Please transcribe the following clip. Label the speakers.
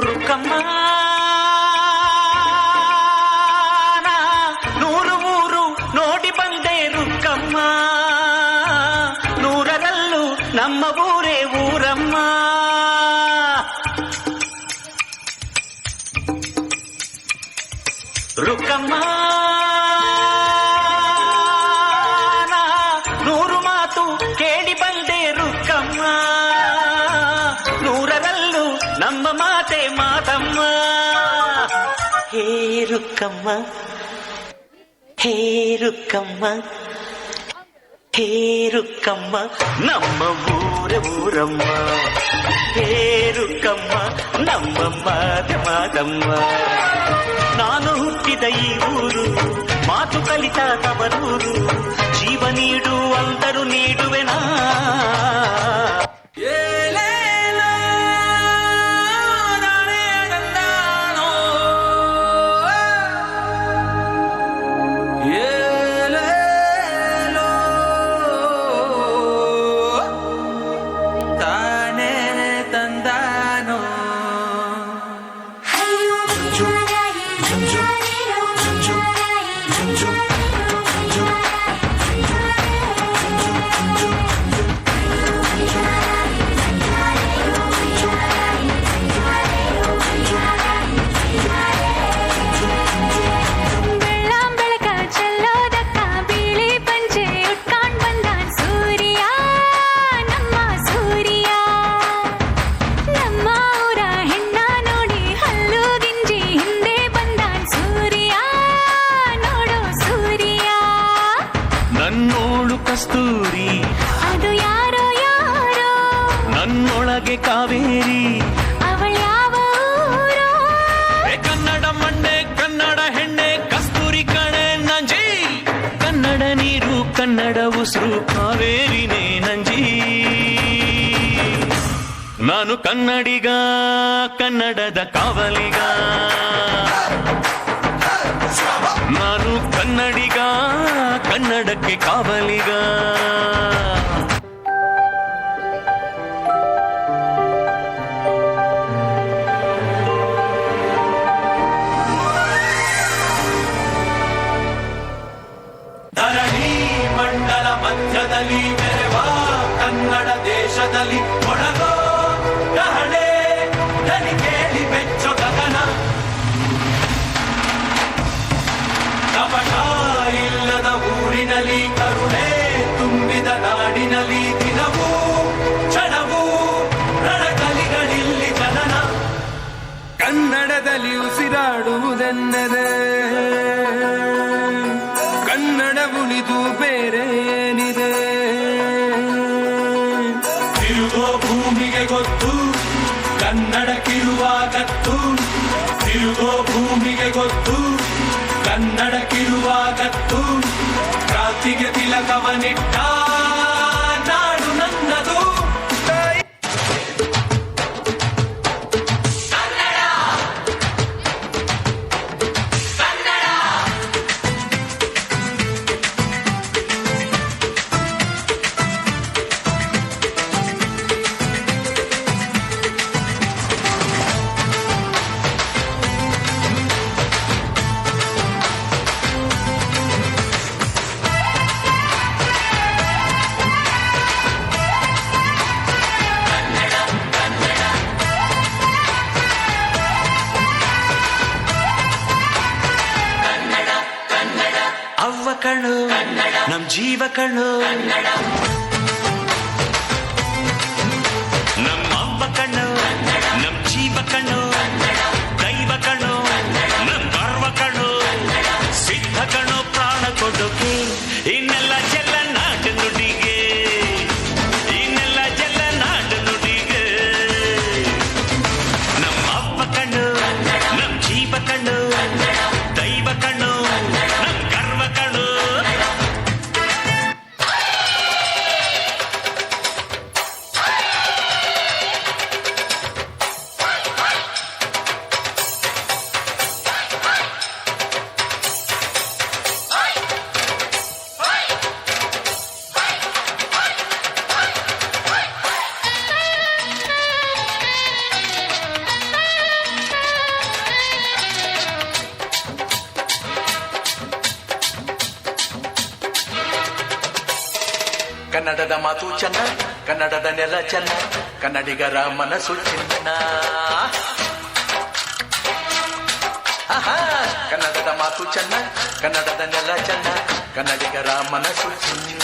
Speaker 1: ರುಕ್ಕಮ್ಮ ನೂರು ಊರು ನೋಡಿ ಬಂದೆ ರುಕ್ಕಮ್ಮ, ನೂರರಲ್ಲೂ ನಮ್ಮ ಊರೇ ಊರಮ್ಮ. ರುಕ್ಕಮ್ಮ ನೂರು ಮಾತು ಕೇಳಿ ಬಂದೆ ರುಕ್ಕಮ್ಮ, ನೂರರಲ್ಲೂ ನಮ್ಮ ಮಾತೆ ಮಾತಮ್ಮ. ಹೇ ರುಕ್ಕಮ್ಮ, ಹೇ ರುಕ್ಕಮ್ಮ, ಹೇ ರುಕ್ಕಮ್ಮ, ನಮ್ಮ ಊರ ಊರಮ್ಮ. ಹೇ ರುಕ್ಕಮ್ಮ, ನಮ್ಮ ಮಾತೆ ಮಾತಮ್ಮ. ನಾನು ಹುಟ್ಟಿದ ಈ ಊರು, ಮಾತು ಕಲಿತ ತವರೂರು, ಜೀವ ನೀಡು ಅಂದರು ನೀಡುವೆನಾ. ಕಸ್ತೂರಿ
Speaker 2: ಅದು ಯಾರೋ ಯಾರೋ,
Speaker 1: ನನ್ನೊಳಗೆ ಕಾವೇರಿ
Speaker 2: ಅವಳ್ಯಾವ ಊರೋ.
Speaker 1: ಕನ್ನಡ ಮಣ್ಣೆ ಕನ್ನಡ ಹೆಣ್ಣೆ ಕಸ್ತೂರಿ ಕಣೆ ನಂಜಿ, ಕನ್ನಡ ನೀರು ಕನ್ನಡ ಉಸಿರು ಕಾವೇರಿನೇ ನಂಜಿ. ನಾನು ಕನ್ನಡಿಗ, ಕನ್ನಡದ ಕಾವಲಿಗ. ನಾನು ಕನ್ನಡಿಗ, ಕನ್ನಡಕ್ಕೆ ಕಾವಲಿಗ. ಧರಣಿ ಮಂಡಲ ಮಧ್ಯದಲ್ಲಿ ಮೆರೆವ ಕನ್ನಡ ದೇಶದಲ್ಲಿ ಕೊಡಗೋ ಕಹಳೆ ದನಿ ಕೇಳಿ ಬೆಚ್ಚೊ ಗಗನ. ಕಪಟ ಇಲ್ಲದ ಊರಿನಲ್ಲಿ ಕರುಣೆ ತುಂಬಿದ ನಾಡಿನಲ್ಲಿ ದಿನವೂ ಕ್ಷಣವೂ ರಣಕಲಿಗಳಿಲ್ಲಿ ಜನನ.
Speaker 3: ಕನ್ನಡದಲ್ಲಿ ಉಸಿರಾಡುವುದೆಂದರೆ ಕನ್ನಡ ಉಳಿದು ಬೇರೇನಿದೆ.
Speaker 1: ತಿರುಗೋ ಭೂಮಿಗೆ ಗೊತ್ತು ಕನ್ನಡಕ್ಕಿರುವ ಗತ್ತು, ತಿರುಗೋ ಭೂಮಿಗೆ ಗೊತ್ತು ಕನ್ನಡಕ್ಕಿರುವ ಗತ್ತು. ಕ್ರಾಂತಿಗೆ ತಿಲಕವನಿಟ್ಟ ನಾಡು ನನ್ನದು. ಅವ್ವ ಕಣು ನಮ್ ಜೀವ ಕಣು, ನಮ್ಮ ಅವ್ವ ಕಣ್ಣು ನಮ್ ಜೀವ ಕಣ್ಣು, ದೈವ ಕಣು ನಮ್ ಗರ್ವ ಕಣು, ಸಿದ್ಧ ಕಣು ಪ್ರಾಣ ಕೊಡೋಕೆ ಇನ್ನೆಲ್ಲ ಚೆಲ್ಲ ನಾಡು ನುಡಿಗೆ, ಇನ್ನೆಲ್ಲ ಚೆಲ್ಲ ನಾಡು ನುಡಿಗೆ. ನಮ್ಮ ಅವ್ವ ಕಣ್ಣು ನಮ್ ಜೀವ ಕಣ್ಣು, ದೈವ ಕಣ್ಣು ನಮ್ ಗರ್ವ ಕಣ್ಣು.
Speaker 4: ಕನ್ನಡದ ಮಾತು ಚೆನ್ನ, ಕನ್ನಡದ ನೆಲ ಚೆನ್ನ, ಕನ್ನಡಿಗರ ಮನಸ್ಸು ಚಿನ್ನ. ಆಹಾ, ಕನ್ನಡದ ಮಾತು ಚೆನ್ನ, ಕನ್ನಡದ ನೆಲ ಚೆನ್ನ, ಕನ್ನಡಿಗರ ಮನಸ್ಸು ಚಿನ್ನ.